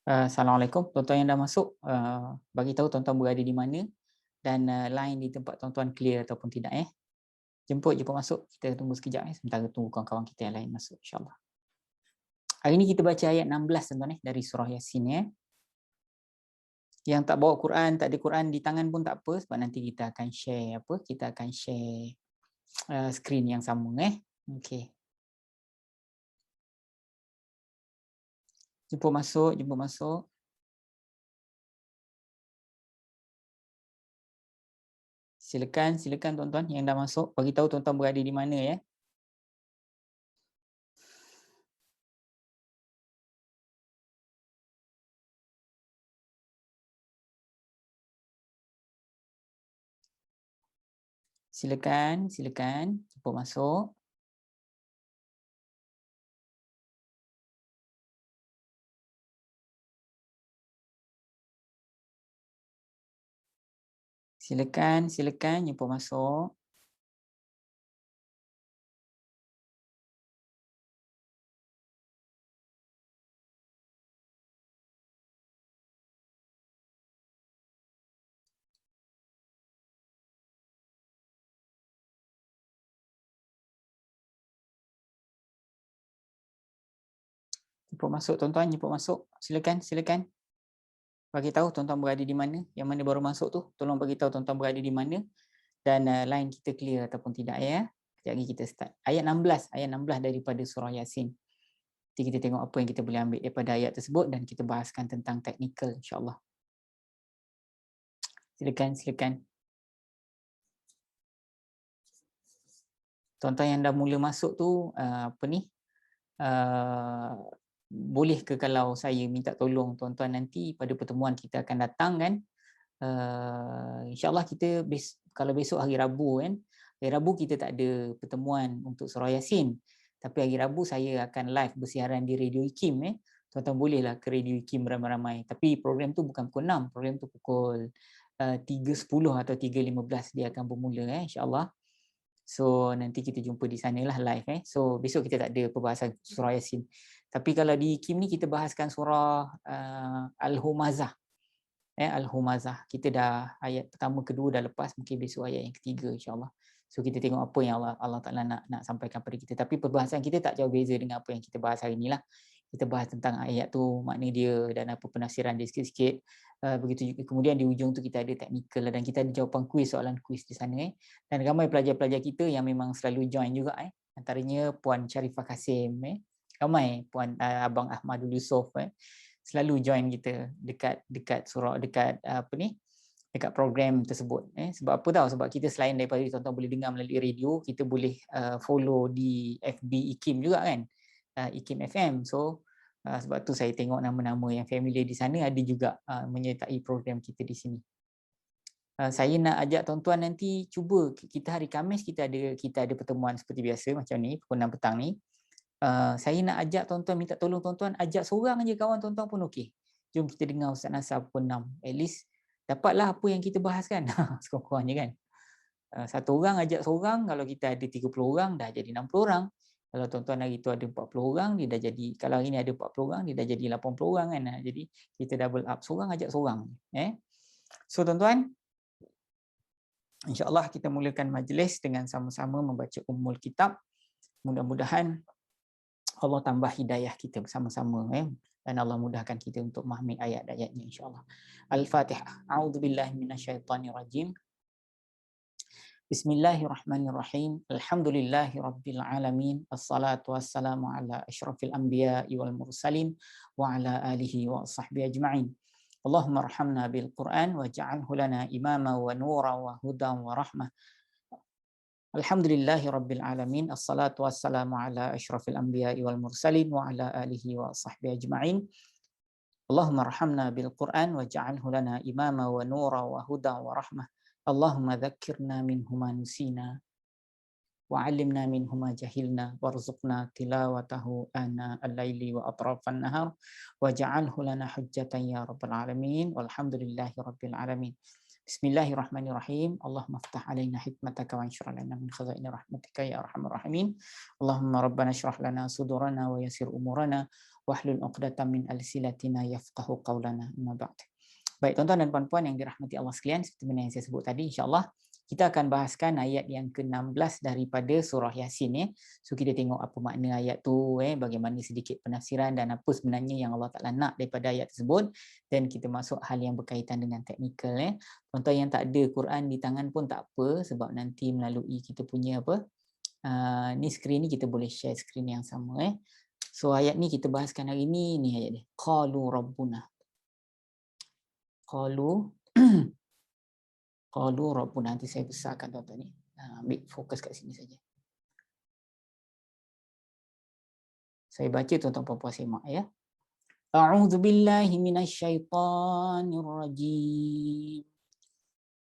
Assalamualaikum, tuan-tuan yang dah masuk, bagi tahu tuan-tuan berada di mana dan line di tempat tuan-tuan clear ataupun tidak. Jemput masuk, kita tunggu sekejap sementara tunggu kawan-kawan kita yang lain masuk, insyaAllah. Hari ini kita baca ayat 16 tuan-tuan dari surah Yasin. Yang tak bawa Quran, tak ada Quran di tangan pun tak apa, sebab nanti kita akan share kita akan share skrin yang sama. Okey. Jemput masuk. Silakan tuan-tuan yang dah masuk, bagi tahu tuan-tuan berada di mana ya. Silakan jemput masuk. Silakan jemput masuk. Jemput masuk tuan-tuan, jemput masuk. Silakan. Bagi tahu tuan-tuan berada di mana. Yang mana baru masuk tu, tolong bagi tahu tuan-tuan berada di mana dan line kita clear ataupun tidak ya. Sekejap lagi kita start. Ayat 16 daripada surah Yasin. Nanti kita tengok apa yang kita boleh ambil daripada ayat tersebut dan kita bahaskan tentang teknikal insya-Allah. Silakan. Tuan-tuan yang dah mula masuk tu boleh ke kalau saya minta tolong tuan-tuan nanti pada pertemuan kita akan datang kan, insyaAllah kita kalau besok hari Rabu kan, hari Rabu kita tak ada pertemuan untuk surah Yasin, tapi hari Rabu saya akan live bersiaran di Radio IKIM. Tuan-tuan bolehlah ke Radio IKIM ramai-ramai, tapi program tu bukan pukul 6, program tu pukul 3.10 atau 3.15 dia akan bermula insyaAllah. So nanti kita jumpa di sanalah live. So besok kita tak ada perbahasan surah Yasin. Tapi kalau di IKIM ni kita bahaskan surah Al-Humazah. Al-Humazah. Kita dah ayat pertama, kedua dah lepas, mungkin besok ayat yang ketiga insya-Allah. So kita tengok apa yang Allah Taala nak sampaikan pada kita. Tapi perbahasan kita tak jauh beza dengan apa yang kita bahas hari inilah. Kita bahas tentang ayat tu, makna dia dan apa penafsiran dia sikit-sikit. Begitu juga kemudian di ujung tu kita ada teknikal dan kita ada jawapan kuis, soalan kuis di sana. Dan ramai pelajar-pelajar kita yang memang selalu join juga. Antaranya Puan Sharifah Kasim, ramai Puan Abang Ahmadul Yusof selalu join kita dekat surah, dekat dekat program tersebut. Sebab apa tahu? Sebab kita selain daripada tuan-tuan boleh dengar melalui radio, kita boleh follow di FB IKIM juga kan, IKIM FM. So sebab tu saya tengok nama-nama yang familiar di sana ada juga menyertai program kita di sini. Saya nak ajak tuan-tuan nanti cuba, kita hari Khamis kita ada pertemuan seperti biasa macam ni pukul 6 petang ni. Saya nak ajak tuan-tuan, minta tolong tuan-tuan ajak seorang aja kawan tuan-tuan pun okey. Jom kita dengar Ustaz Nasar pukul 6. At least dapatlah apa yang kita bahas kan. Sekurang-kurangnya kan. Satu orang ajak seorang, kalau kita ada 30 orang dah jadi 60 orang. Kalau tuan-tuan hari tu ada 40 orang, dia dah jadi, kalau hari ni ada 40 orang, dia dah jadi 80 orang kan. Jadi kita double up, seorang ajak seorang. So tuan-tuan, insya-Allah kita mulakan majlis dengan sama-sama membaca Ummul Kitab. Mudah-mudahan Allah tambah hidayah kita bersama-sama dan Allah mudahkan kita untuk memahami ayat-ayatnya insya-Allah. Al-Fatihah. A'udzubillahi minasyaitonirrajim. Bismillahirrahmanirrahim. Alhamdulillahirabbil alamin. Assalatu wassalamu ala asyrafil anbiya'i wal mursalin wa ala alihi wa sahbihi ajma'in. Allahumma arhamna bil Qur'an waj'alhu lana imama wa nura wa hudan wa rahmah. Alhamdulillahirabbil alamin. Assalatu wassalamu ala asyrafil anbiya'i wal mursalin wa ala alihi wa sahbihi ajma'in. Allahumma arhamna bil Qur'an waj'alhu lana imama wa nura wa hudan wa rahmah. Allahumma dzakkirna minhu ma nusina wa 'allimna minhu ma jahilna warzuqna tilawatahu ana al-laili wa atrafan nahar waj'alhu lana hujjatan ya rabbal alamin walhamdulillahi rabbil alamin. Bismillahirrahmanirrahim. Allahumma ftah alaina hikmataka wa anshur lana min khazaini rahmatika ya arhamar rahimin. Allahumma rabbana shrah lana sudurana wa yassir umurana wahlul 'uqdatam min alsinatina yafqahu qawlana. Amma ba'd. Baik, tuan-tuan dan puan-puan yang dirahmati Allah sekalian, seperti mana yang saya sebut tadi, insya-Allah kita akan bahaskan ayat yang ke-16 daripada surah Yasin ya. So kita tengok apa makna ayat tu, bagaimana sedikit penafsiran dan apa sebenarnya yang Allah Taala nak daripada ayat tersebut, dan kita masuk hal yang berkaitan dengan teknikal ya. Tuan-tuan yang tak ada Quran di tangan pun tak apa, sebab nanti melalui kita punya ni skrin ni kita boleh share skrin yang sama . So ayat ni kita bahaskan hari ni ayat dia. Qalu rabbuna. Qalu rabbuna. Nanti saya besarkan tuan-tuan ni. Ambil fokus kat sini saja. Saya baca, tuan-tuan puan-puan simak ya. A'udzu billahi minasyaitonir rajim.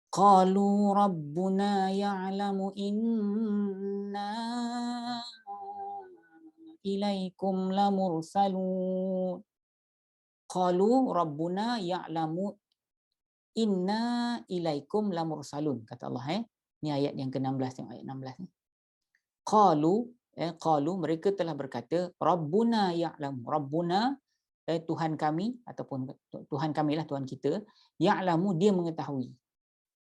Qalu rabbuna ya'lamu inna ilaikum lamursalun. Qalu rabbuna ya'lamu inna ilaikum lamursalun, kata Allah. Ni ayat yang ke-16, tengok ayat 16 ni. Qalu mereka telah berkata, rabbuna ya'lamu, rabbuna Tuhan kami, ataupun Tuhan kamilah Tuhan kita, ya'lamu dia mengetahui,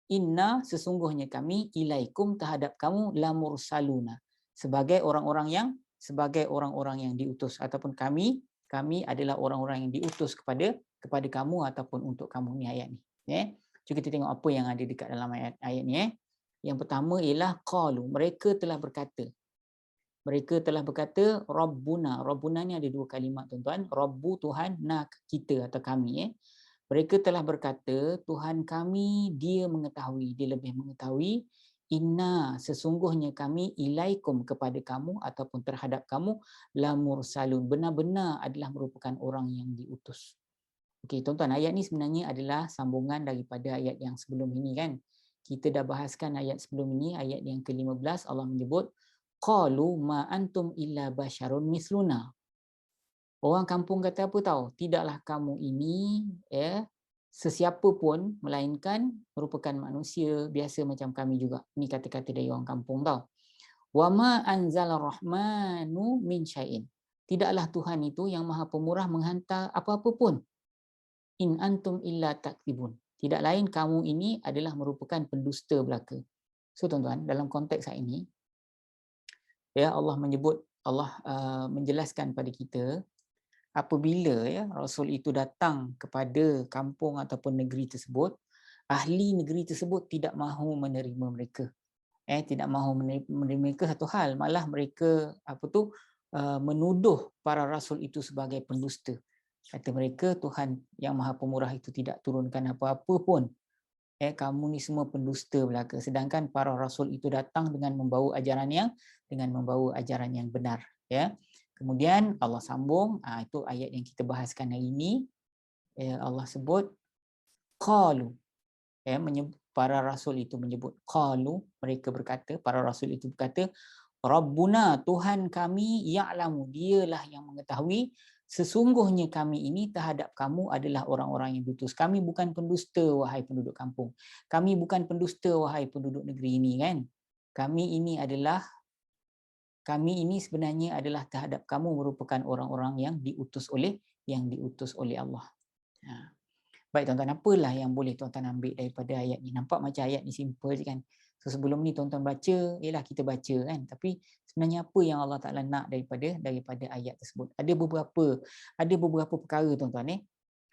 inna sesungguhnya kami, ilaikum terhadap kamu, lamursaluna sebagai orang-orang yang diutus, ataupun kami adalah orang-orang yang diutus kepada kamu ataupun untuk kamu. Ni ayat ni. Cuba kita tengok apa yang ada dekat dalam ayat ni. Yang pertama ialah qalu, mereka telah berkata. Rabbuna. Rabbuna ni ada dua kalimat tuan-tuan. Rabbu Tuhan, na kita atau kami. Mereka telah berkata, Tuhan kami dia mengetahui, dia lebih mengetahui. Inna sesungguhnya kami ilaikum kepada kamu ataupun terhadap kamu, lamursalun benar-benar adalah merupakan orang yang diutus. Okey tuan-tuan, ayat ni sebenarnya adalah sambungan daripada ayat yang sebelum ini kan. Kita dah bahaskan ayat sebelum ini, ayat yang ke-15 Allah menyebut qalu ma antum illa basyarun misluna. Orang kampung kata apa tahu? Tidaklah kamu ini sesiapa pun melainkan merupakan manusia biasa macam kami juga. Ini kata-kata dari orang kampung tahu. Wa ma anzalar rahmanu min syai'in. Tidaklah Tuhan itu yang Maha Pemurah menghantar apa-apa pun. In antum illa takdzibun. Tidak lain kamu ini adalah merupakan pendusta belaka. So tuan-tuan, dalam konteks saat ini Allah menjelaskan pada kita apabila Rasul itu datang kepada kampung ataupun negeri tersebut, ahli negeri tersebut tidak mahu menerima mereka. Tidak mahu menerima mereka satu hal, malah mereka menuduh para rasul itu sebagai pendusta. Kata mereka, Tuhan yang Maha Pemurah itu tidak turunkan apa-apa pun. Kamu ni semua pendusta belaka. Sedangkan para rasul itu datang dengan membawa ajaran yang benar. Kemudian Allah sambung, itu ayat yang kita bahaskan hari ini. Allah sebut qalu, para rasul itu menyebut qalu, mereka berkata, para rasul itu berkata, Rabbuna, Tuhan kami, ya'lamu, dialah yang mengetahui, sesungguhnya kami ini terhadap kamu adalah orang-orang yang diutus. Kami bukan pendusta, wahai penduduk kampung. Kami bukan pendusta, wahai penduduk negeri ini kan. Kami ini sebenarnya adalah terhadap kamu merupakan orang-orang yang diutus oleh Allah. Baik tuan-tuan, apalah yang boleh tuan-tuan ambil daripada ayat ni? Nampak macam ayat ni simple je kan. So sebelum ni tuan-tuan baca, kita baca kan. Tapi sebenarnya apa yang Allah Taala nak daripada ayat tersebut? Ada beberapa perkara tuan-tuan.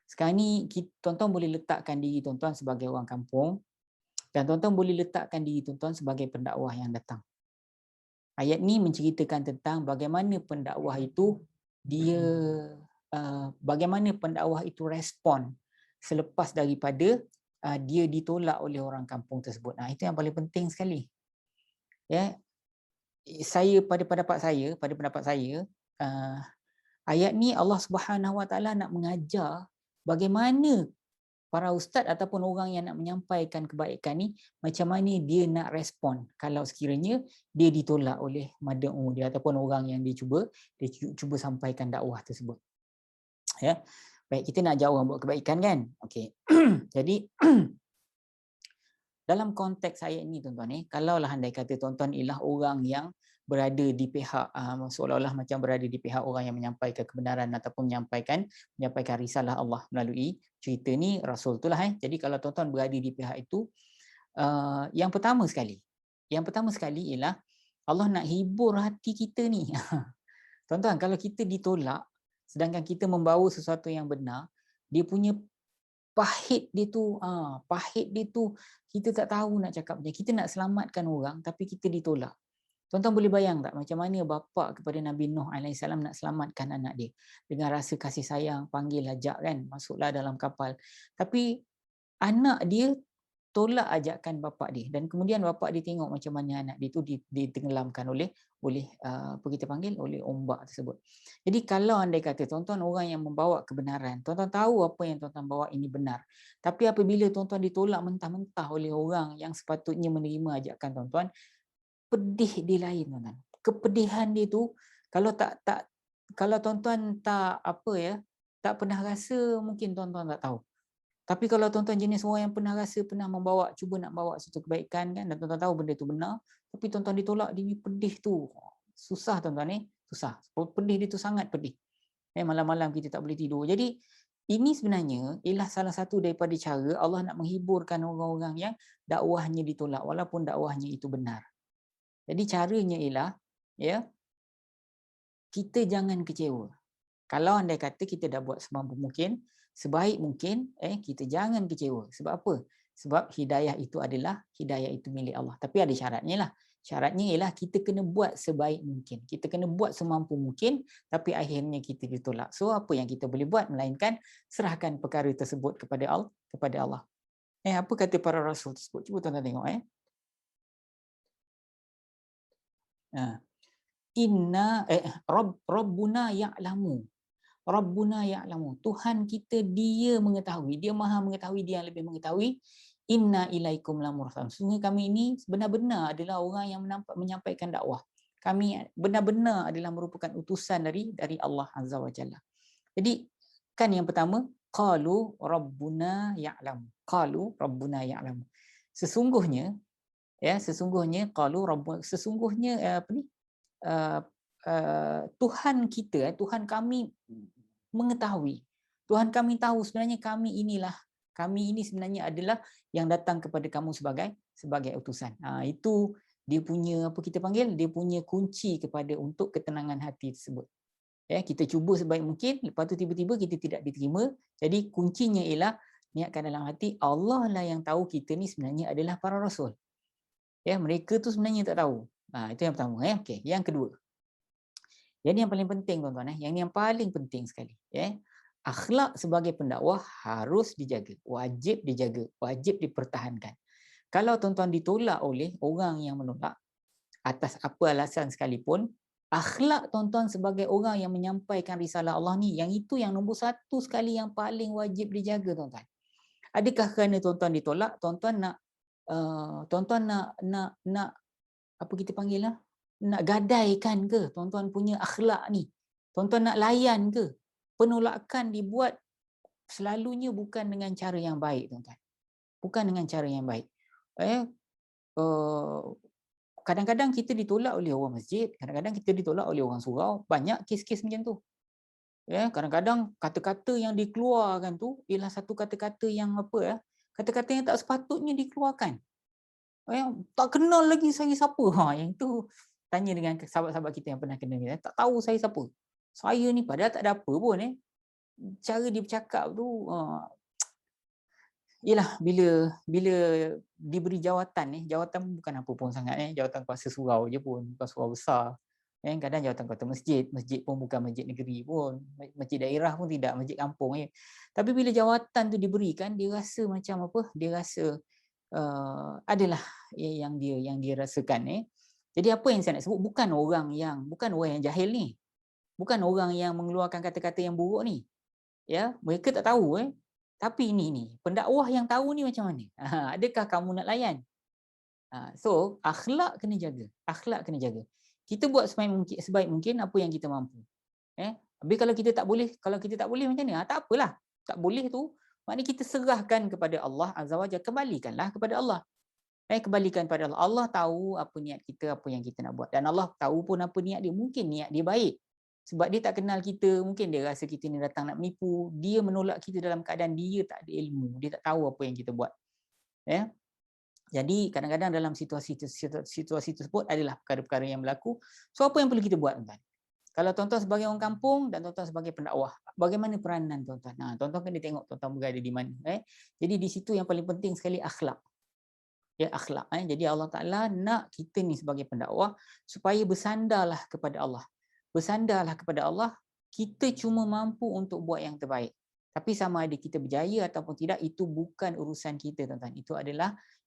Sekarang ni tuan-tuan boleh letakkan diri tuan-tuan sebagai orang kampung, dan tuan-tuan boleh letakkan diri tuan-tuan sebagai pendakwah yang datang. Ayat ni menceritakan tentang bagaimana pendakwah itu bagaimana pendakwah itu respon selepas daripada dia ditolak oleh orang kampung tersebut. Itu yang paling penting sekali. Pada pendapat saya, ayat ni Allah Subhanahu Wa Taala nak mengajar bagaimana para ustaz ataupun orang yang nak menyampaikan kebaikan ni, macam mana dia nak respon kalau sekiranya dia ditolak oleh mad'u dia ataupun orang yang dia cuba sampaikan dakwah tersebut. Baik, kita nak ajak orang buat kebaikan kan? Okey. Jadi dalam konteks ayat ni tuan-tuan, kalaulah andai kata tuan-tuan ialah orang yang berada di pihak seolah-olah macam berada di pihak orang yang menyampaikan kebenaran ataupun menyampaikan risalah Allah melalui cerita ni Rasul itulah. Jadi kalau tuan-tuan berada di pihak itu, yang pertama sekali ialah Allah nak hibur hati kita ni. Tuan-tuan, kalau kita ditolak sedangkan kita membawa sesuatu yang benar, dia punya pahit dia tu kita tak tahu nak cakap macam. Kita nak selamatkan orang tapi kita ditolak. Tuan-tuan boleh bayang tak macam mana bapa kepada Nabi Nuh AS nak selamatkan anak dia. Dengan rasa kasih sayang, panggil ajak kan, masuklah dalam kapal. Tapi anak dia tolak ajakan bapa dia, dan kemudian bapa dia tengok macam mana anak dia tu ditenggelamkan oleh apa kita panggil, oleh ombak tersebut. Jadi kalau andai kata tuan-tuan orang yang membawa kebenaran, tuan-tuan tahu apa yang tuan-tuan bawa ini benar, tapi apabila tuan-tuan ditolak mentah-mentah oleh orang yang sepatutnya menerima ajakan tuan-tuan, pedih dia lain tuan-tuan. Kepedihan dia tu kalau kalau tuan-tuan tak tak pernah rasa, mungkin tuan-tuan tak tahu. Tapi kalau tuan-tuan jenis orang yang pernah rasa, pernah cuba nak bawa satu kebaikan kan, dan tuan-tuan tahu benda tu benar, tapi tuan-tuan ditolak, dia pedih tu. Susah tuan-tuan susah. Pedih dia tu sangat pedih. Malam-malam kita tak boleh tidur. Jadi ini sebenarnya ialah salah satu daripada cara Allah nak menghiburkan orang-orang yang dakwahnya ditolak walaupun dakwahnya itu benar. Jadi caranya ialah kita jangan kecewa. Kalau andai kata kita dah buat semampu mungkin, sebaik mungkin, kita jangan kecewa. Sebab apa? Sebab hidayah itu milik Allah. Tapi ada syaratnya lah. Syaratnya ialah kita kena buat sebaik mungkin. Kita kena buat semampu mungkin, tapi akhirnya kita ditolak. So apa yang kita boleh buat melainkan serahkan perkara tersebut kepada Allah. Apa kata para rasul tersebut? Cuba tuan-tuan tengok. Rabbuna ya'lamu. Rabbuna ya'lamu. Tuhan kita dia mengetahui. Dia Maha mengetahui, dia yang lebih mengetahui. Inna ilaikum lamursalun. Sesungguhnya kami ini benar-benar adalah orang yang menyampaikan dakwah. Kami benar-benar adalah merupakan utusan dari Allah Azza wa Jalla. Jadi kan yang pertama, qalu rabbuna ya'lamu. Qalu rabbuna ya'lamu. Sesungguhnya qalu rabbuna, sesungguhnya Tuhan kita, Tuhan kami mengetahui. Tuhan kami tahu sebenarnya kami ini sebenarnya adalah yang datang kepada kamu sebagai utusan. Itu dia punya dia punya kunci untuk ketenangan hati tersebut. Kita cuba sebaik mungkin, lepas tu tiba-tiba kita tidak diterima. Jadi kuncinya ialah niatkan dalam hati, Allah lah yang tahu kita ni sebenarnya adalah para rasul. Mereka tu sebenarnya tak tahu. Itu yang pertama. Okey, yang kedua. Yang yang paling penting tuan-tuan, yang paling penting sekali, akhlak sebagai pendakwah harus dijaga, wajib dijaga, wajib dipertahankan. Kalau tuan-tuan ditolak oleh orang yang menolak atas apa alasan sekalipun, akhlak tuan-tuan sebagai orang yang menyampaikan risalah Allah ni, yang itu yang nombor satu sekali yang paling wajib dijaga tuan-tuan. Adakah kerana tuan-tuan ditolak, tuan-tuan nak apa kita panggil lah, nak gadaikan ke tuan-tuan punya akhlak ni? Tuan-tuan nak layan ke? Penolakan dibuat selalunya bukan dengan cara yang baik tuan-tuan. Bukan dengan cara yang baik. Kadang-kadang kita ditolak oleh orang masjid, kadang-kadang kita ditolak oleh orang surau. Banyak kes-kes macam tu. Kadang-kadang kata-kata yang dikeluarkan tu ialah satu kata-kata yang kata-kata yang tak sepatutnya dikeluarkan. Tak kenal lagi saya siapa. Yang tu tanya dengan sahabat-sahabat kita yang pernah kenal kita. Tak tahu saya siapa. Saya ni padahal tak ada apa pun. Cara dia bercakap tu, ialah bila diberi jawatan, jawatan bukan apa pun sangat. Jawatan kuasa surau je pun, bukan surau besar. Kadang jawatan kuasa masjid pun bukan masjid negeri pun. Masjid daerah pun tidak, masjid kampung. Tapi bila jawatan tu diberikan, dia rasa macam apa? Dia rasa adalah yang dia rasakan. Jadi apa yang saya nak sebut, bukan orang yang jahil ni, bukan orang yang mengeluarkan kata-kata yang buruk ni, mereka tak tahu, tapi ini pendakwah yang tahu ni macam mana. Adakah kamu nak layan? So akhlak kena jaga, kita buat sebaik mungkin apa yang kita mampu. Habis kalau kita tak boleh macam ni, tak apalah, tak boleh tu maknanya kita serahkan kepada Allah Azza wa Jalla, kembalikanlah kepada Allah. Kembalikan pada Allah. Allah tahu apa niat kita, apa yang kita nak buat. Dan Allah tahu pun apa niat dia. Mungkin niat dia baik. Sebab dia tak kenal kita. Mungkin dia rasa kita ni datang nak menipu. Dia menolak kita dalam keadaan dia tak ada ilmu. Dia tak tahu apa yang kita buat. Jadi kadang-kadang dalam situasi tersebut adalah perkara-perkara yang berlaku. So apa yang perlu kita buat, tuan-tuan? Kalau tuan-tuan sebagai orang kampung dan tuan-tuan sebagai pendakwah, bagaimana peranan tuan-tuan? Tuan-tuan kena tengok tuan-tuan berada di mana. Jadi di situ yang paling penting sekali akhlak. Akhlak. Jadi Allah Ta'ala nak kita ni sebagai pendakwah supaya bersandarlah kepada Allah. Bersandarlah kepada Allah, kita cuma mampu untuk buat yang terbaik. Tapi sama ada kita berjaya ataupun tidak, itu bukan urusan kita, tuan-tuan.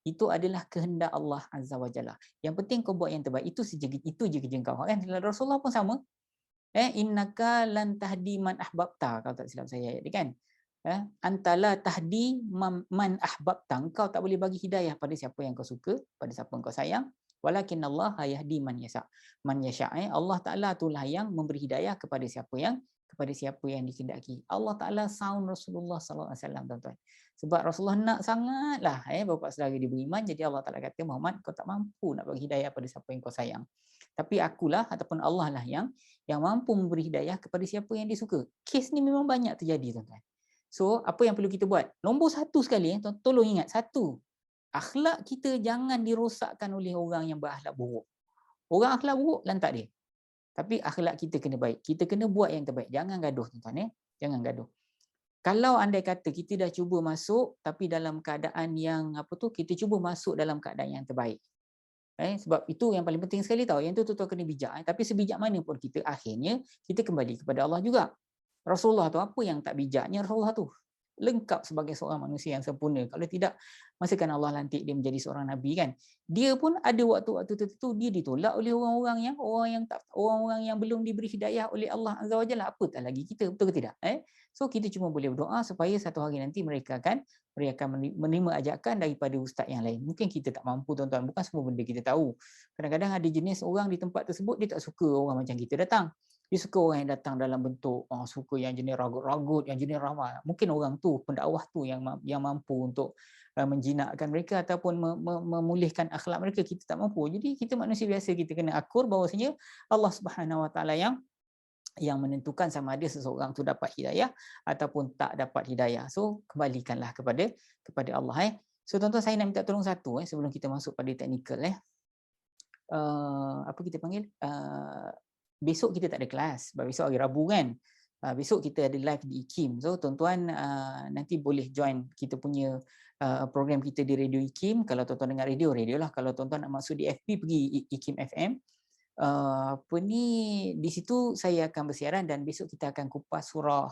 Itu adalah kehendak Allah Azza wa Jalla. Yang penting kau buat yang terbaik. Itu je kerja kau. Rasulullah pun sama. Innaka lan tahdi man ahbabta, kalau tak silap saya ayat dia kan. Antala tahdi man ahbabta, engkau tak boleh bagi hidayah pada siapa yang kau suka, pada siapa yang kau sayang. Walakin Allah yahdi man yasha. Allah Taala itulah yang memberi hidayah kepada siapa yang dikehendaki. Allah Taala sound Rasulullah sallallahu alaihi wasallam, tuan-tuan. Sebab Rasulullah nak sangatlah bapa saudara dia beriman, jadi Allah Taala kata, Muhammad, kau tak mampu nak bagi hidayah pada siapa yang kau sayang. Tapi akulah ataupun Allah lah yang mampu memberi hidayah kepada siapa yang dia suka. Kes ni memang banyak terjadi, tuan-tuan. So, apa yang perlu kita buat? Nombor satu sekali, tolong ingat. Satu, akhlak kita jangan dirosakkan oleh orang yang berakhlak buruk. Orang akhlak buruk, lantak dia. Tapi akhlak kita kena baik. Kita kena buat yang terbaik. Jangan gaduh, tuan-tuan. Jangan gaduh. Kalau andai kata kita dah cuba masuk, tapi dalam keadaan yang kita cuba masuk dalam keadaan yang terbaik. Sebab itu yang paling penting sekali tahu. Yang tu tuan kena bijak. Tapi sebijak mana pun kita, akhirnya kita kembali kepada Allah juga. Rasulullah tu apa yang tak bijaknya Rasulullah tu? Lengkap sebagai seorang manusia yang sempurna. Kalau tidak, masa kan Allah lantik dia menjadi seorang nabi kan? Dia pun ada waktu-waktu tertentu dia ditolak oleh orang-orang yang belum diberi hidayah oleh Allah Azza wa Jalla. Apatah lagi kita, betul ke tidak? So kita cuma boleh berdoa supaya satu hari nanti mereka akan menerima ajakan daripada ustaz yang lain. Mungkin kita tak mampu, tuan-tuan. Bukan semua benda kita tahu. Kadang-kadang ada jenis orang di tempat tersebut dia tak suka orang macam kita datang. Dia suka orang yang datang dalam bentuk suka yang jenis ragut-ragut, yang jenis ramah. Mungkin orang tu, pendakwah tu yang mampu untuk menjinakkan mereka ataupun memulihkan akhlak mereka. Kita tak mampu. Jadi kita manusia biasa, kita kena akur bahawasanya Allah Subhanahu Wa Taala yang menentukan sama ada seseorang tu dapat hidayah ataupun tak dapat hidayah. So kembalikanlah kepada Allah. So tuan-tuan, saya nak minta tolong satu sebelum kita masuk pada teknikal. Apa kita panggil? Besok kita tak ada kelas, sebab besok hari Rabu kan. Besok kita ada live di IKIM. So tuan-tuan nanti boleh join kita punya program kita di Radio IKIM. Kalau tuan-tuan dengar radio lah. Kalau tuan-tuan nak masuk di FB, pergi IKIM FM. Di situ saya akan bersiaran dan besok kita akan kupas surah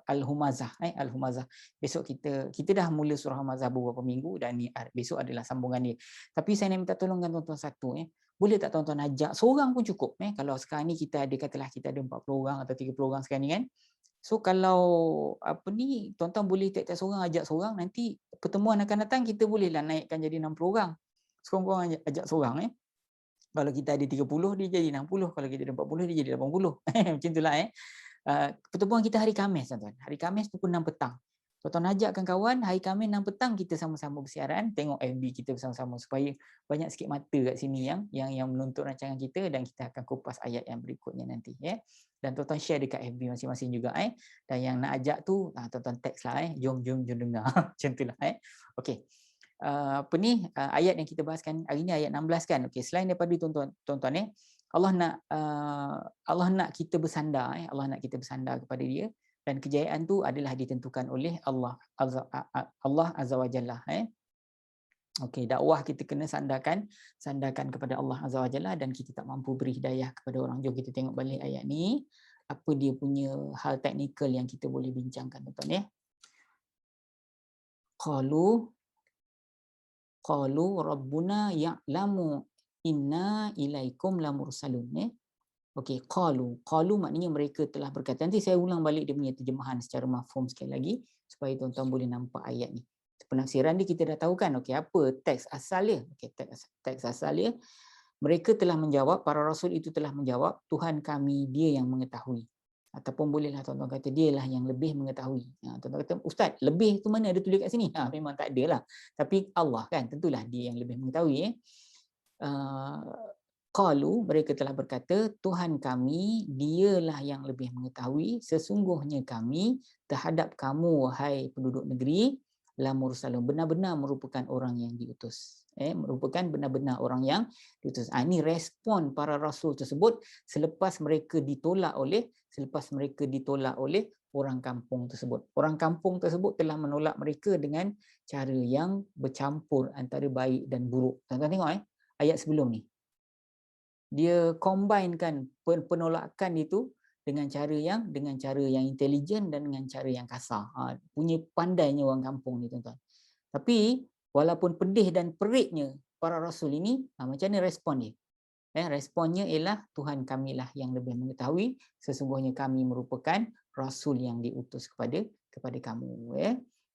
Al-Humazah. Al-Humazah. Besok kita dah mula surah Al-Humazah beberapa minggu dan besok adalah sambungan dia. Tapi saya nak minta tolongkan tuan-tuan satu. Boleh tak tuan-tuan ajak seorang pun cukup. Kalau sekarang ni kita ada 40 orang atau 30 orang sekarang ni kan. So kalau tuan-tuan boleh tiap-tiap seorang ajak seorang, nanti pertemuan akan datang kita bolehlah naikkan jadi 60 orang. Seorang-seorang ajak seorang. Kalau kita ada 30 dia jadi 60, kalau kita ada 40 dia jadi 80. Macam itulah. Pertemuan kita hari Khamis, tuan-tuan. Hari Khamis pukul 6 petang. Tuan-tuan ajakkan kawan, hari Khamis 6 petang kita sama-sama bersiaran, tengok FB kita bersama-sama supaya banyak sikit mata kat sini yang menonton rancangan kita dan kita akan kupas ayat yang berikutnya nanti. Dan tuan-tuan share dekat FB masing-masing juga. Dan yang nak ajak tu, tuan-tuan text lah. Jom dengar. Macam itulah. Okey. Ayat yang kita bahaskan hari ni ayat 16 kan. Okey, selain daripada tuan-tuan Allah nak kita bersandar. Allah nak kita bersandar kepada dia, dan kejayaan tu adalah ditentukan oleh Allah Azza wa Jalla. Okey, dakwah kita kena sandarkan kepada Allah Azza wa Jalla, dan kita tak mampu beri hidayah kepada orang. Jom kita tengok balik ayat ni, apa dia punya hal teknikal yang kita boleh bincangkan, tuan-tuan. Qalu rabbuna ya'lamu inna ilaikum lamursalun. Okey, qalu maknanya mereka telah berkata. Nanti saya ulang balik dia punya terjemahan secara mafhum sekali lagi supaya tuan-tuan boleh nampak ayat ni. Penafsiran dia kita dah tahu kan. Okey, apa teks asal dia? Okey, teks asal dia, mereka telah menjawab, para rasul itu telah menjawab, Tuhan kami dia yang mengetahui. Ataupun bolehlah tuan-tuan kata dia lah yang lebih mengetahui. Tuan-tuan kata, Ustaz, lebih tu mana ada tulis kat sini? Memang tak ada lah. Tapi Allah kan, tentulah dia yang lebih mengetahui. Qalu, mereka telah berkata, Tuhan kami, dialah yang lebih mengetahui. Sesungguhnya kami terhadap kamu, wahai penduduk negeri, la mursalun, benar-benar merupakan orang yang diutus. Merupakan benar-benar orang yang diutus. Ini respon para rasul tersebut selepas mereka ditolak oleh orang kampung tersebut. Orang kampung tersebut telah menolak mereka dengan cara yang bercampur antara baik dan buruk. Tuan-tuan tengok ayat sebelum ni. Dia combinekan penolakan itu dengan cara yang intelijen dan dengan cara yang kasar. Punya pandainya orang kampung ni, tuan-tuan. Tapi walaupun pedih dan periknya para rasul ini, macam mana respon dia? Responnya ialah Tuhan kamilah yang lebih mengetahui, sesungguhnya kami merupakan rasul yang diutus kepada kamu.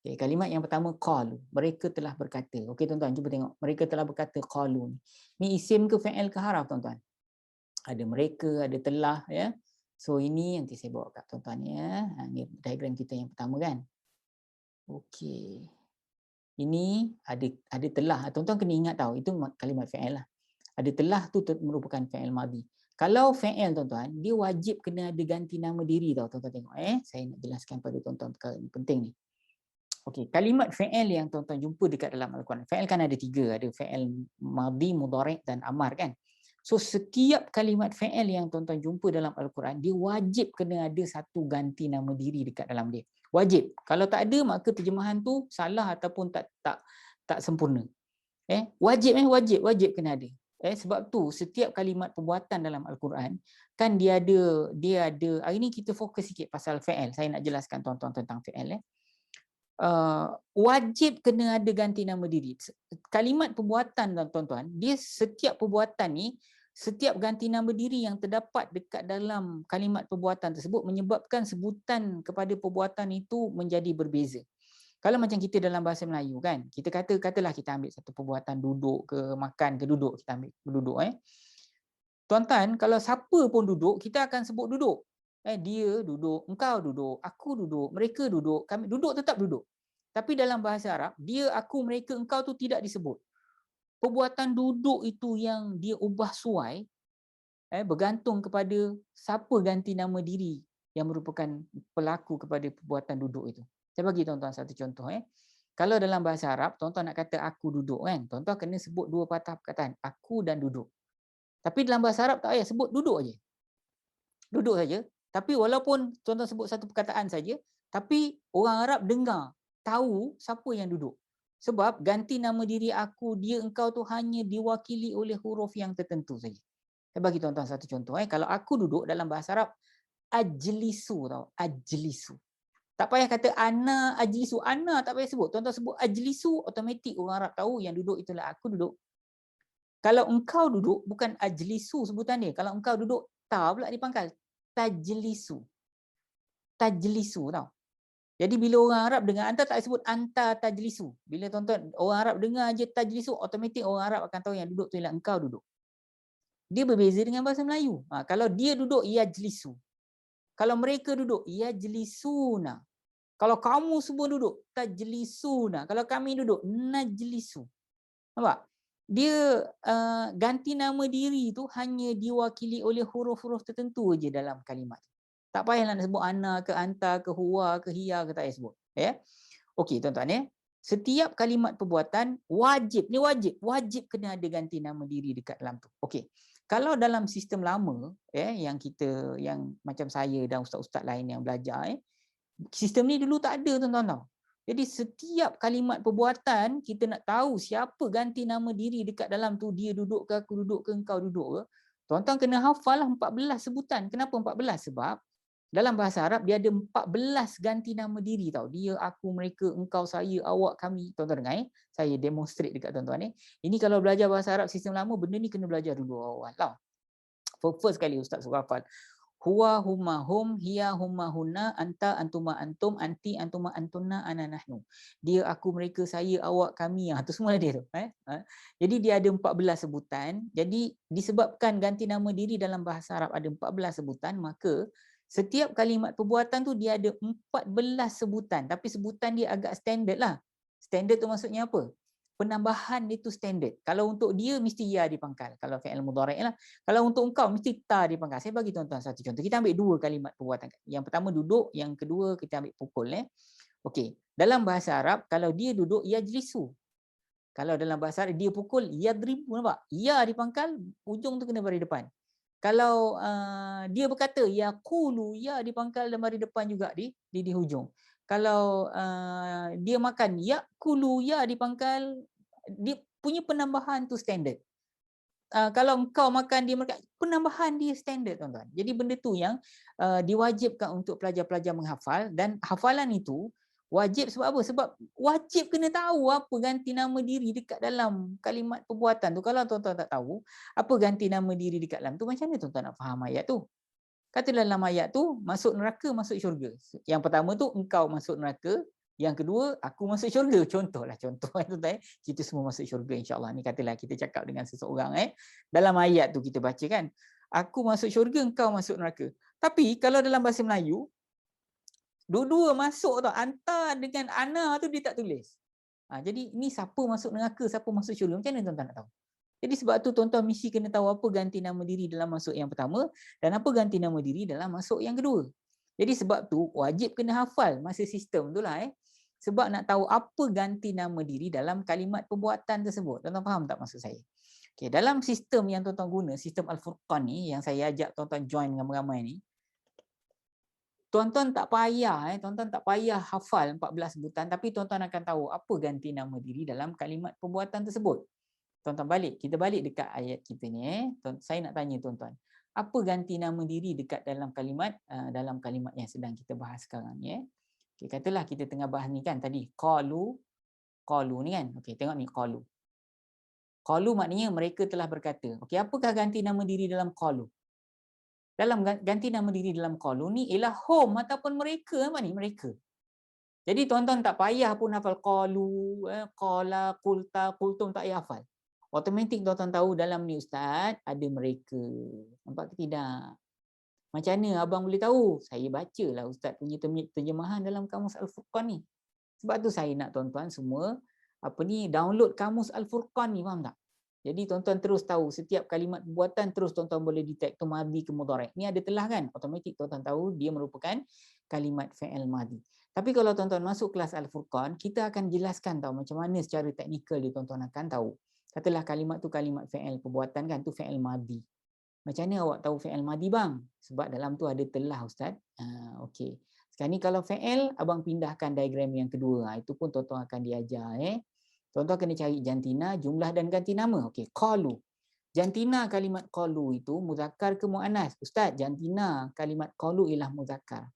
Okay, kalimat yang pertama, qalu, mereka telah berkata. Okey tuan-tuan, cuba tengok. Mereka telah berkata, qalu. Ni isim ke fi'il ke haraf, tuan-tuan? Ada mereka, ada telah, ya. So ini nanti saya bawa kat tuan-tuan, ya. Ni diagram kita yang pertama kan. Okey. Ini ada telah. Tuan-tuan kena ingat tahu, itu kalimat fi'il lah. Ada telah tu merupakan fi'il madhi. Kalau fi'il, tuan-tuan, dia wajib kena ada ganti nama diri tau. Tuan-tuan tengok, saya nak jelaskan pada tuan-tuan perkara ni penting ni. Okey, kalimat fi'il yang tuan-tuan jumpa dekat dalam Al-Quran. Fi'il kan ada 3, ada fi'il madhi, mudhari' dan amar kan. So setiap kalimat fi'il yang tuan-tuan jumpa dalam Al-Quran, dia wajib kena ada satu ganti nama diri dekat dalam dia. Wajib. Kalau tak ada, maka terjemahan tu salah ataupun tak sempurna. Wajib kena ada. Sebab tu setiap kalimat perbuatan dalam Al-Quran kan dia ada hari ni kita fokus sikit pasal fi'il. Saya nak jelaskan tuan-tuan tentang fi'il. Wajib kena ada ganti nama diri. Kalimat perbuatan, tuan-tuan, dia setiap perbuatan ni, setiap ganti nama diri yang terdapat dekat dalam kalimat perbuatan tersebut menyebabkan sebutan kepada perbuatan itu menjadi berbeza. Kalau macam kita dalam bahasa Melayu kan, kita katalah kita ambil satu perbuatan duduk ke makan ke duduk, kita ambil duduk. Tuan-tuan, kalau siapa pun duduk, kita akan sebut duduk. Dia duduk, engkau duduk, aku duduk, mereka duduk, kami duduk, tetap duduk. Tapi dalam bahasa Arab, dia, aku, mereka, engkau tu tidak disebut. Perbuatan duduk itu yang dia ubah suai, bergantung kepada siapa ganti nama diri yang merupakan pelaku kepada perbuatan duduk itu. Saya bagi tuan-tuan satu contoh. Kalau dalam bahasa Arab, tuan-tuan nak kata aku duduk kan, tuan-tuan kena sebut dua patah perkataan, aku dan duduk. Tapi dalam bahasa Arab tak payah sebut, duduk aja. Duduk saja. Tapi walaupun tuan-tuan sebut satu perkataan saja, tapi orang Arab dengar, tahu siapa yang duduk. Sebab ganti nama diri aku, dia, engkau tu hanya diwakili oleh huruf yang tertentu saja. Saya bagi tuan-tuan satu contoh. Kalau aku duduk dalam bahasa Arab, ajlisu tau, ajlisu. Tak payah kata ana ajlisu, ana tak payah sebut. Tuan-tuan sebut ajlisu, automatik orang Arab tahu yang duduk itulah aku duduk. Kalau engkau duduk, bukan ajlisu sebutan dia. Kalau engkau duduk, ta pula dipangkal. Tajlisu. Tajlisu tau. Jadi bila orang Arab dengar, anta tak sebut anta tajlisu. Bila tuan-tuan orang Arab dengar je tajlisu, automatik orang Arab akan tahu yang duduk tu ialah engkau duduk. Dia berbeza dengan bahasa Melayu. Kalau dia duduk, yajlisu. Kalau mereka duduk, yajlisuna. Kalau kamu semua duduk, tajlisuna. Kalau kami duduk, najlisu. Nampak? Dia ganti nama diri tu hanya diwakili oleh huruf-huruf tertentu je dalam kalimat. Tak payahlah nak sebut ana ke anta ke huwa ke hiya ke tak payah sebut. Okey tuan-tuan setiap kalimat perbuatan wajib kena ada ganti nama diri dekat dalam tu. Okey. Kalau dalam sistem lama yang macam saya dan ustaz-ustaz lain yang belajar sistem ni dulu tak ada tuan-tuan tahu. Jadi setiap kalimat perbuatan kita nak tahu siapa ganti nama diri dekat dalam tu, dia duduk ke aku duduk ke engkau duduk ke. Tuan-tuan kena hafal lah 14 sebutan. Kenapa 14? Sebab dalam bahasa Arab dia ada 14 ganti nama diri tau. Dia, aku, mereka, engkau, saya, awak, kami. Tuan-tuan dengar saya demonstrate dekat tuan-tuan Ini kalau belajar bahasa Arab sistem lama, benda ni kena belajar dulu awal tau. First kali ustaz suruh hafal. Huwa humma hum, hiya humma hunna, anta antuma antum, anti antuma antunna, ana nahnu. Dia, aku, mereka, saya, awak, kami. Itu semua dia tu. Jadi dia ada 14 sebutan. Jadi disebabkan ganti nama diri dalam bahasa Arab ada 14 sebutan, maka Setiap kalimat perbuatan tu dia ada 14 sebutan, tapi sebutan dia agak standard lah. Standard tu maksudnya apa? Penambahan itu standard. Kalau untuk dia mesti ya di pangkal. Kalau fi'il mudhari' lah. Kalau untuk engkau mesti ta di pangkal. Saya bagi tuan-tuan satu contoh. Kita ambil dua kalimat perbuatan. Yang pertama duduk, yang kedua kita ambil pukul. Okey. Dalam bahasa Arab, kalau dia duduk, yajlisu. Kalau dalam bahasa Arab, dia pukul, yadribu. Nampak? Ya di pangkal, ujung tu kena baris depan. Kalau dia berkata, yaqulu, ya di pangkal dan baris depan juga di hujung. Kalau dia makan, yaqulu, ya di pangkal, dia punya penambahan tu standard. Kalau engkau makan, dia makan, penambahan dia standard, tuan-tuan. Jadi benda tu yang diwajibkan untuk pelajar-pelajar menghafal, dan hafalan itu wajib sebab apa? Sebab wajib kena tahu apa ganti nama diri dekat dalam kalimat perbuatan tu. Kalau tuan-tuan tak tahu apa ganti nama diri dekat dalam tu, macam mana tuan-tuan nak faham ayat tu? Kata dalam ayat tu, masuk neraka, masuk syurga. Yang pertama tu, engkau masuk neraka. Yang kedua, aku masuk syurga. Contohlah, contoh tuan-tuan. Kita semua masuk syurga, insyaAllah. Ni katalah kita cakap dengan seseorang. Dalam ayat tu kita baca kan, aku masuk syurga, engkau masuk neraka. Tapi kalau dalam bahasa Melayu, dua-dua masuk tau. Anta dengan ana tu dia tak tulis. Jadi ni siapa masuk neraka, siapa masuk syurga. Macam mana tuan-tuan nak tahu? Jadi sebab tu tuan-tuan mesti kena tahu apa ganti nama diri dalam masuk yang pertama dan apa ganti nama diri dalam masuk yang kedua. Jadi sebab tu wajib kena hafal masa sistem tu lah. Sebab nak tahu apa ganti nama diri dalam kalimat perbuatan tersebut. Tuan-tuan faham tak maksud saya? Okay, dalam sistem yang tuan-tuan guna, sistem Al-Furqan ni yang saya ajak tuan-tuan join ramai-ramai ni, tuan-tuan tak payah tuan-tuan tak payah hafal 14 sebutan, tapi tuan-tuan akan tahu apa ganti nama diri dalam kalimat perbuatan tersebut. Tuan-tuan balik, kita balik dekat ayat kita ni. Saya nak tanya tuan-tuan, apa ganti nama diri dekat dalam kalimat yang sedang kita bahas sekarang ni? Okay, katalah kita tengah bahas ni kan tadi, qalu ni kan. Okey, tengok ni qalu. Qalu maknanya mereka telah berkata. Okey, apakah ganti nama diri dalam qalu? Dalam ganti nama diri dalam qalu ni ialah hum ataupun mereka. Apa ni? Mereka. Jadi tuan-tuan tak payah pun hafal qalu, qala, qulta, qultum, tak payah hafal. Automatik tuan-tuan tahu dalam ni ustaz ada mereka. Nampak ke tidak? Macam mana abang boleh tahu? Saya bacalah ustaz punya terjemahan dalam kamus Al-Furqan ni. Sebab tu saya nak tuan-tuan semua download kamus Al-Furqan ni, faham tak? Jadi tuan-tuan terus tahu setiap kalimat perbuatan, terus tuan-tuan boleh detect tu madhi ke mudhari'. Ni ada telah kan? Automatik tuan-tuan tahu dia merupakan kalimat fi'il madhi. Tapi kalau tuan-tuan masuk kelas Al-Furqan, kita akan jelaskan tahu macam mana secara teknikal dia tuan-tuan akan tahu. Katalah kalimat tu kalimat fi'il perbuatan kan, tu fi'il madhi. Macam mana awak tahu fi'il madhi bang? Sebab dalam tu ada telah ustaz. Okey. Sekarang ni kalau fi'il, abang pindahkan diagram yang kedua. Itu pun tuan-tuan akan diajar. Tuan-tuan kena cari jantina, jumlah dan ganti nama. Okey, qalu. Jantina kalimat qalu itu muzakkar ke muannas? Ustaz, jantina kalimat qalu ialah muzakkar.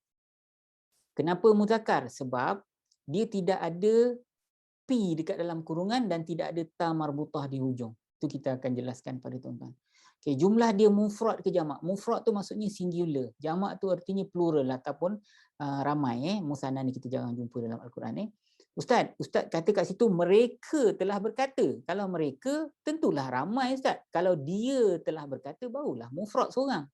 Kenapa muzakkar? Sebab dia tidak ada P dekat dalam kurungan dan tidak ada ta marbutah di hujung. Itu kita akan jelaskan pada tuan-tuan. Okay, jumlah dia mufrad ke jamak? Mufrad tu maksudnya singular. Jamak tu artinya plural ataupun ramai. Musanna ni kita jarang jumpa dalam Al-Quran. Ustaz kata kat situ mereka telah berkata. Kalau mereka tentulah ramai ustaz. Kalau dia telah berkata barulah mufrad seorang.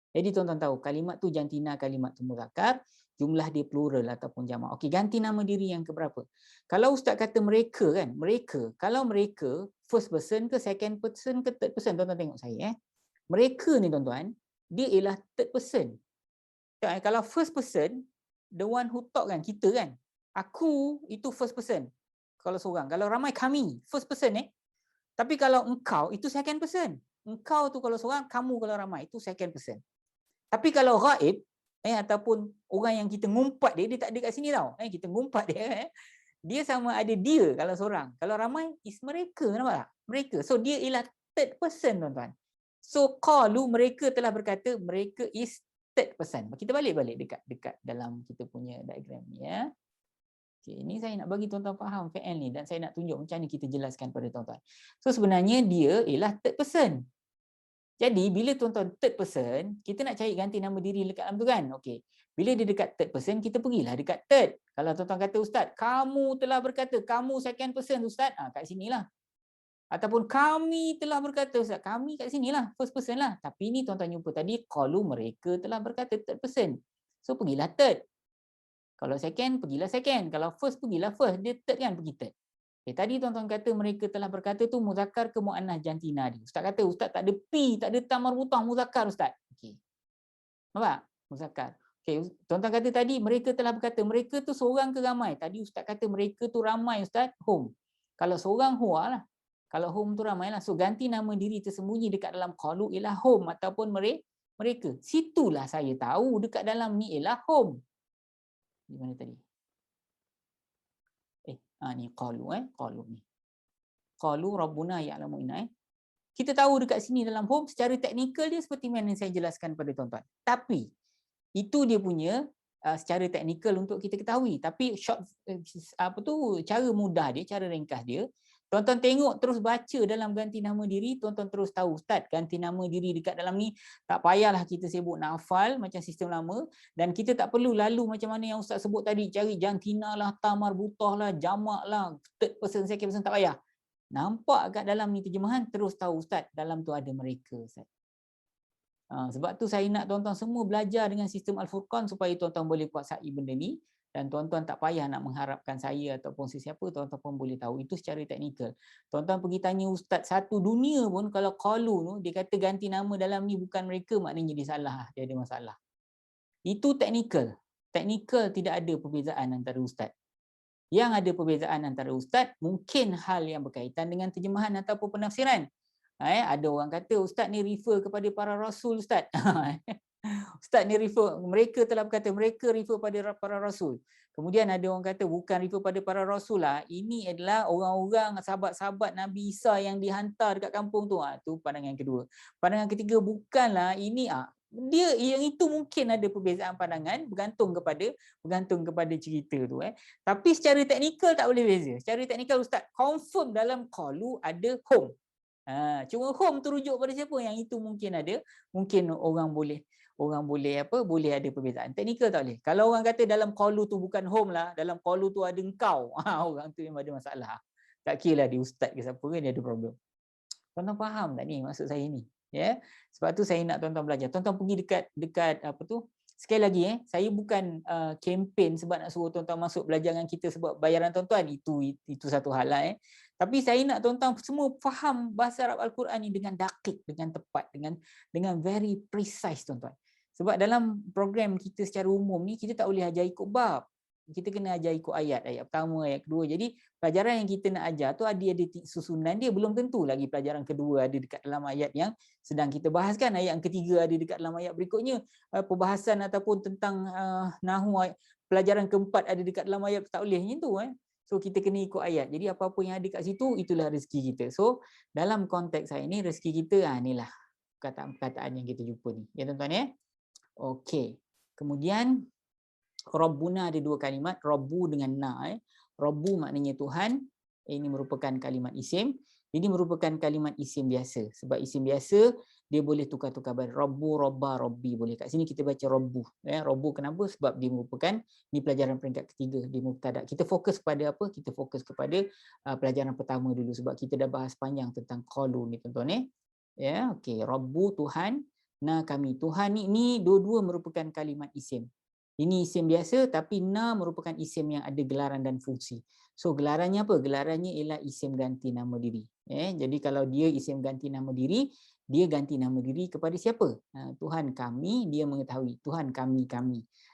Jadi tuan-tuan tahu kalimat tu jantina, kalimat tu muzakkar, jumlah dia plural ataupun jamak. Okey, ganti nama diri yang keberapa? Kalau ustaz kata mereka kan, mereka. Kalau mereka first person ke second person ke third person, tuan-tuan tengok saya Mereka ni tuan-tuan, dia ialah third person. Kalau first person, the one who talk kan, kita kan. Aku itu first person. Kalau seorang, kalau ramai kami, first person Tapi kalau engkau itu second person. Engkau tu kalau seorang, kamu kalau ramai itu second person. Tapi kalau ghaib ataupun orang yang kita ngumpat dia tak ada kat sini tau. Kita ngumpat dia dia sama ada dia kalau seorang. Kalau ramai is mereka, nampak tak? Mereka. So dia ialah third person tuan-tuan. So qalu mereka telah berkata, mereka is third person. Kita balik-balik dekat dalam kita punya diagram ni ya. Okay, ini saya nak bagi tuan-tuan faham fi'il ni dan saya nak tunjuk macam ni kita jelaskan pada tuan-tuan. So sebenarnya dia ialah third person. Jadi bila tuan-tuan third person, kita nak cari ganti nama diri dekat dalam tu kan. Okey. Bila dia dekat third person, kita pergilah dekat third. Kalau tuan-tuan kata ustaz, kamu telah berkata, kamu second person ustaz, kat sinilah. Ataupun kami telah berkata ustaz, kami kat sinilah, first person lah. Tapi ni tuan-tuan jumpa tadi qalu mereka telah berkata third person. So pergilah third. Kalau second, pergilah second. Kalau first, pergilah first. Dia third kan, pergi third. Tadi tuan-tuan kata mereka telah berkata tu muzakkar ke muannats jantina dia. Ustaz kata ustaz tak ada P, tak ada ta marbutah, muzakkar ustaz. Okey. Nampak? Muzakkar. Okey, tuan-tuan kata tadi mereka telah berkata, mereka tu seorang ke ramai? Tadi ustaz kata mereka tu ramai ustaz, hum. Kalau seorang huwa lah. Kalau hum tu ramai lah. So ganti nama diri tersembunyi dekat dalam qalu ialah hum ataupun mereka. Situlah saya tahu dekat dalam ni ialah hum. Di mana tadi? Ni qalu qalu ni. Qalu rabbuna ya'lamu inna. Kita tahu dekat sini dalam home secara teknikal dia seperti mana yang saya jelaskan pada tuan-tuan. Tapi itu dia punya secara teknikal untuk kita ketahui. Tapi short cara mudah dia, cara ringkas dia, tuan-tuan tengok terus baca dalam ganti nama diri, tuan-tuan terus tahu ustaz ganti nama diri dekat dalam ni tak payahlah kita sibuk nak hafal macam sistem lama, dan kita tak perlu lalu macam mana yang ustaz sebut tadi cari jantina lah, tamar butah lah, jamak lah, third person, second person, tak payah. Nampak kat dalam ni terjemahan terus tahu ustaz dalam tu ada mereka ustaz. Sebab tu saya nak tuan-tuan semua belajar dengan sistem Al-Furqan supaya tuan-tuan boleh buat sa'i benda ni, dan tuan-tuan tak payah nak mengharapkan saya ataupun sesiapa, tuan-tuan pun boleh tahu. Itu secara teknikal. Tuan-tuan pergi tanya ustaz satu dunia pun, kalau qalu tu dia kata ganti nama dalam ni bukan mereka, maknanya dia salah, dia ada masalah. Itu teknikal. Teknikal tidak ada perbezaan antara ustaz. Yang ada perbezaan antara ustaz mungkin hal yang berkaitan dengan terjemahan ataupun penafsiran. Ada orang kata ustaz ni refer kepada para rasul ustaz. Ustaz ni refer, mereka telah berkata mereka refer pada para rasul. Kemudian ada orang kata bukan refer pada para rasul lah. Ini adalah orang-orang sahabat-sahabat Nabi Isa yang dihantar dekat kampung tu. Tu pandangan kedua. Pandangan ketiga bukanlah ini dia yang itu mungkin ada perbezaan pandangan bergantung kepada cerita tu. Tapi secara teknikal tak boleh beza. Secara teknikal ustaz confirm dalam qalu ada hum. Cuma home tu rujuk pada siapa, yang itu mungkin ada, mungkin orang boleh boleh ada perbezaan. Teknikal tak boleh. Kalau orang kata dalam qalu tu bukan home lah, dalam qalu tu ada engkau, orang tu memang ada masalah. Tak kira lah dia ustaz ke siapa ke, dia ada problem. Tuan-tuan faham tak ni maksud saya ni? Ya. Sebab tu saya nak tuan-tuan belajar. Tuan-tuan pergi dekat sekali lagi saya bukan kempen sebab nak suruh tuan-tuan masuk belajar dengan kita sebab bayaran tuan-tuan, itu satu hal lah. Tapi saya nak tuan-tuan semua faham bahasa Arab Al-Quran ni dengan dakik, dengan tepat, dengan very precise tuan-tuan. Sebab dalam program kita secara umum ni kita tak boleh ajar ikut bab. Kita kena ajar ikut ayat pertama, ayat kedua. Jadi pelajaran yang kita nak ajar tu ada susunan dia, belum tentu lagi pelajaran kedua ada dekat dalam ayat yang sedang kita bahaskan, ayat yang ketiga ada dekat dalam ayat berikutnya, perbahasan ataupun tentang nahwu pelajaran keempat ada dekat dalam ayat, tak boleh macam tu. So kita kena ikut ayat. Jadi apa-apa yang ada kat situ itulah rezeki kita. So dalam konteks saya ni rezeki kita inilah perkataan-perkataan yang kita jumpa ni. Ya tuan-tuan ya. Okey. Kemudian Rabbuna ada dua kalimat, Rabbu dengan na. Rabbu maknanya Tuhan, ini merupakan kalimat isim. Ini merupakan kalimat isim biasa. Sebab isim biasa dia boleh tukar-tukar bar. Rabbu, Rabba, Rabbi boleh. Kat sini kita baca Rabbu. Rabbu kenapa? Sebab dia merupakan ni pelajaran peringkat ketiga di mubtada. Kita fokus pada apa? Kita fokus kepada pelajaran pertama dulu sebab kita dah bahas panjang tentang qalu ni tuan-tuan ya. Okey, Rabbu Tuhan, na kami. Tuhan ni dua-dua merupakan kalimat isim. Ini isim biasa tapi na merupakan isim yang ada gelaran dan fungsi. So gelarannya apa? Gelarannya ialah isim ganti nama diri. Jadi kalau dia isim ganti nama diri, dia ganti nama diri kepada siapa? Tuhan kami, dia mengetahui. Tuhan kami.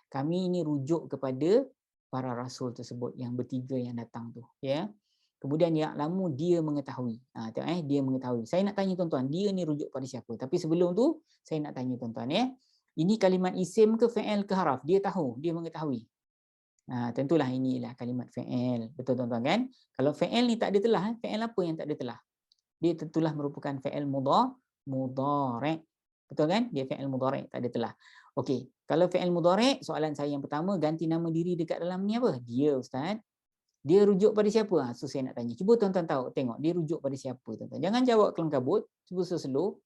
Kami ini rujuk kepada para rasul tersebut yang bertiga yang datang tu. Ya. Kemudian ya'lamu, dia mengetahui. Tengok dia mengetahui. Saya nak tanya tuan-tuan, dia ni rujuk pada siapa? Tapi sebelum tu saya nak tanya tuan-tuan ini kalimat isim ke fi'il ke haraf? Dia tahu, dia mengetahui. Tentulah inilah kalimat fi'il. Betul tuan-tuan kan? Kalau fi'il ni tak ada telah, fi'il apa yang tak ada telah? Dia tentulah merupakan fi'il mudhari'. Betul kan? Dia fi'il mudhari', tak ada telah. Okey, kalau fi'il mudhari', soalan saya yang pertama, ganti nama diri dekat dalam ni apa? Dia ustaz. Dia rujuk pada siapa? So saya nak tanya. Cuba tuan-tuan tengok dia rujuk pada siapa tuan-tuan. Jangan jawab kelam kabut, cuba slow.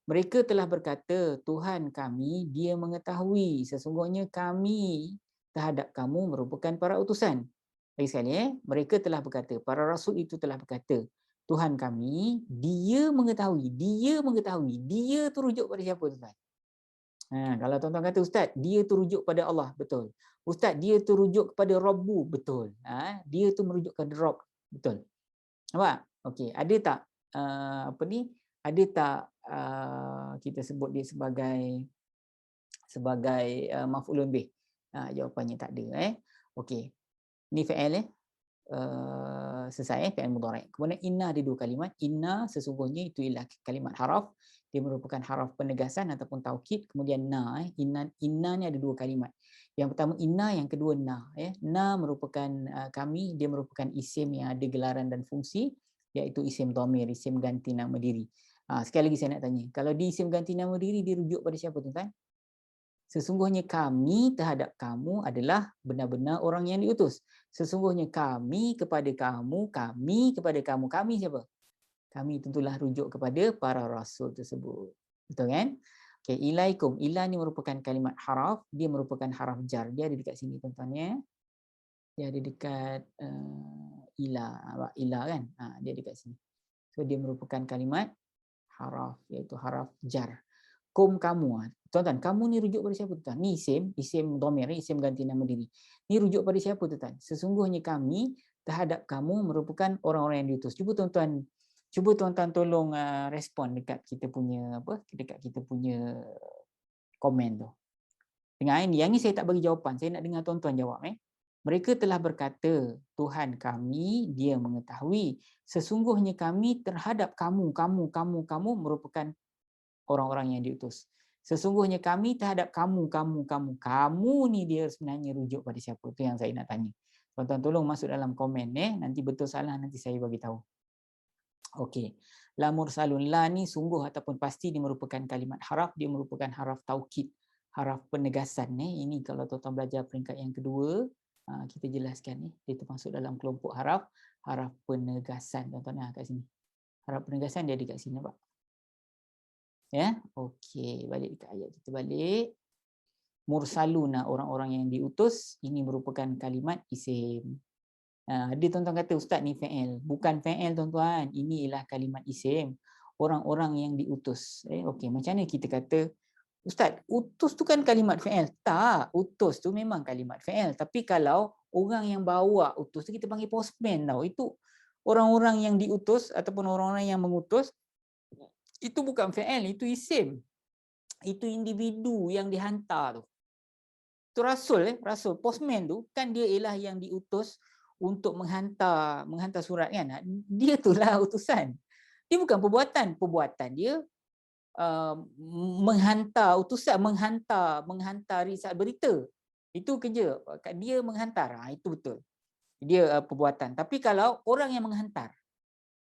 Mereka telah berkata, Tuhan kami, dia mengetahui sesungguhnya kami terhadap kamu merupakan para utusan. Lagi sekali mereka telah berkata, para rasul itu telah berkata, Tuhan kami, dia mengetahui. Dia tu rujuk pada siapa tuan? Kalau tuan-tuan kata, Ustaz, dia tu rujuk pada Allah, betul. Ustaz, dia tu rujuk kepada Rabbu, betul. Dia tu merujuk kepada Rabb, betul. Nampak? Okey, ada tak apa ni? Ada tak kita sebut dia sebagai maf'ulun bih? Jawapannya tak ada. Okey. Ni fi'il selesai fi'il mudhari'. Kemudian inna ada dua kalimat. Inna sesungguhnya itu ialah kalimat haraf. Dia merupakan haraf penegasan ataupun taukid. Kemudian na, inna ni ada dua kalimat. Yang pertama inna, yang kedua na. Na merupakan kami, dia merupakan isim yang ada gelaran dan fungsi, iaitu isim dhamir, isim ganti nama diri. Sekali lagi saya nak tanya, kalau di isim ganti nama diri dirujuk pada siapa tuan-tuan? Sesungguhnya kami terhadap kamu adalah benar-benar orang yang diutus. Sesungguhnya kami kepada kamu, kami kepada kamu. Kami siapa? Kami tentulah rujuk kepada para rasul tersebut. Betul kan? Okay, ilaikum. Ila ni merupakan kalimat haraf. Dia merupakan haraf jar. Dia ada dekat sini tuan-tuan ya. Dia ada dekat ila. Ila kan? Dia dekat sini. So dia merupakan kalimat haraf, iaitu haraf jar. Kum kamu. Tuan-tuan, kamu ni rujuk pada siapa tuan? Ni isim dhamir, isim ganti nama diri. Ni rujuk pada siapa tuan? Sesungguhnya kami terhadap kamu merupakan orang-orang yang diutus. Cuba tuan-tuan tolong respon dekat kita punya dekat kita punya komen tu. Dengar ini, yang ni saya tak bagi jawapan, saya nak dengar tuan-tuan jawab Mereka telah berkata, Tuhan kami, dia mengetahui. Sesungguhnya kami terhadap kamu merupakan orang-orang yang diutus. Sesungguhnya kami terhadap kamu ni dia sebenarnya rujuk pada siapa? Itu yang saya nak tanya. Tuan-tuan tolong masuk dalam komen nanti betul salah nanti saya bagi tahu. Okey. La mursalun, la ni sungguh ataupun pasti dia merupakan kalimat haraf, dia merupakan haraf taukid, haraf penegasan Ini kalau tuan-tuan belajar peringkat yang kedua, kita jelaskan dia termasuk dalam kelompok haraf penegasan tuan-tuan kat sini. Haraf penegasan dia ada kat sini nampak? Ya, okey, balik dekat ayat kita balik. Mursaluna, orang-orang yang diutus, ini merupakan kalimat isim. Dia tuan-tuan kata, Ustaz ni fi'il. Bukan fi'il tuan-tuan, ini ialah kalimat isim. Orang-orang yang diutus. Okey, macam mana kita kata, Ustaz, utus tu kan kalimat fi'il? Tak, utus tu memang kalimat fi'il. Tapi kalau orang yang bawa utus tu kita panggil postman tau. Itu orang-orang yang diutus ataupun orang-orang yang mengutus, itu bukan fi'il, itu isim. Itu individu yang dihantar tu. Itu rasul rasul postman tu kan dia ialah yang diutus untuk menghantar surat kan. Dia itulah utusan. Dia bukan perbuatan dia menghantar utusan, menghantar risalah berita. Itu kerja dia menghantar. Itu betul. Dia perbuatan. Tapi kalau orang yang menghantar,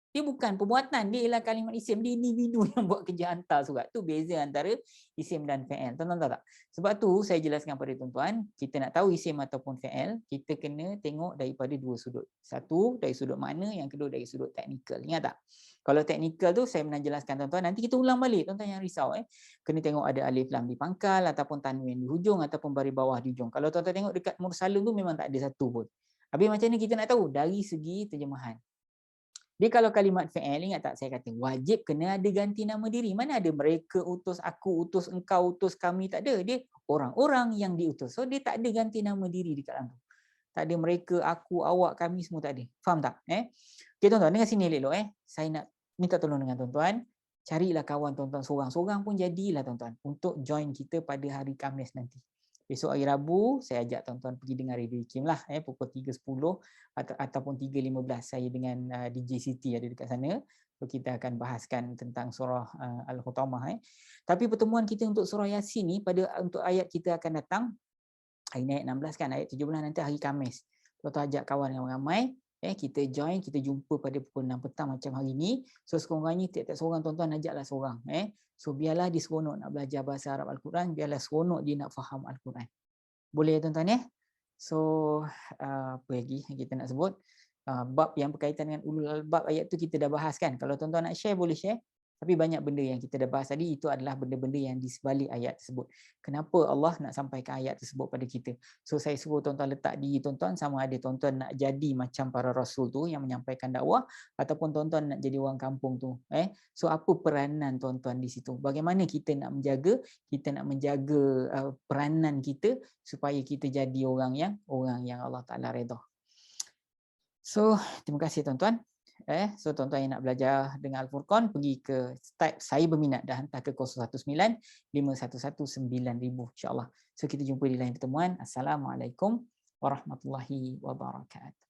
dia bukan perbuatan, dia ialah kalimat isim, dia individu yang buat kerja hantar surat. Tu beza antara isim dan fi'il. Tuan-tuan tahu tak? Sebab tu saya jelaskan pada tuan-tuan, kita nak tahu isim ataupun fi'il, kita kena tengok daripada dua sudut. Satu dari sudut makna, yang kedua dari sudut teknikal. Ingat tak? Kalau teknikal tu saya pernah jelaskan tuan-tuan, nanti kita ulang balik, tuan-tuan yang risau kena tengok ada alif lam di pangkal ataupun tanwin di hujung ataupun baris bawah di hujung. Kalau tuan-tuan tengok dekat mursalun tu memang tak ada satu pun. Habis macam ni kita nak tahu dari segi terjemahan. Dia kalau kalimat fi'il, ingat tak saya kata wajib kena ada ganti nama diri. Mana ada mereka utus aku, utus engkau, utus kami, tak ada. Dia orang-orang yang diutus. So dia tak ada ganti nama diri dekat dalam tu. Tak ada mereka, aku, awak, kami, semua tak ada. Faham tak? Okay, tuan-tuan, dengar sini elok. Saya nak minta tolong dengan tuan-tuan. Carilah kawan tuan-tuan seorang-seorang pun jadilah tuan-tuan untuk join kita pada hari Khamis nanti. Besok hari Rabu, saya ajak tuan-tuan pergi dengar Radio Ikim lah, pukul 3.10 ataupun 3.15 saya dengan DJ Siti ada dekat sana. So, kita akan bahaskan tentang surah Al-Hutamah. Tapi pertemuan kita untuk surah Yasin ni, untuk ayat kita akan datang, ayat 16 kan, ayat 17 nanti hari Khamis. Tuan-tuan ajak kawan yang ramai, kita join, kita jumpa pada pukul 6 petang macam hari ni. So sekurang-kurangnya tiap-tiap seorang tuan-tuan ajaklah seorang. So biarlah dia seronok nak belajar bahasa Arab Al-Quran, biarlah seronok dia nak faham Al-Quran. Boleh tuan-tuan So apa lagi yang kita nak sebut? Bab yang berkaitan dengan ulul albab ayat tu kita dah bahas kan. Kalau tuan-tuan nak share boleh share. Tapi banyak benda yang kita dah bahas tadi itu adalah benda-benda yang di sebalik ayat tersebut. Kenapa Allah nak sampaikan ayat tersebut pada kita? So saya suruh tuan-tuan letak diri tuan-tuan sama ada tuan-tuan nak jadi macam para rasul tu yang menyampaikan dakwah ataupun tuan-tuan nak jadi orang kampung tu. So apa peranan tuan-tuan di situ? Bagaimana kita nak menjaga peranan kita supaya kita jadi orang yang Allah Taala redha. So terima kasih tuan-tuan. So tuan-tuan yang nak belajar dengan Al-Furqan pergi ke type saya berminat dah hantar ke 019 511 9000 insya-Allah. So kita jumpa di lain pertemuan. Assalamualaikum warahmatullahi wabarakatuh.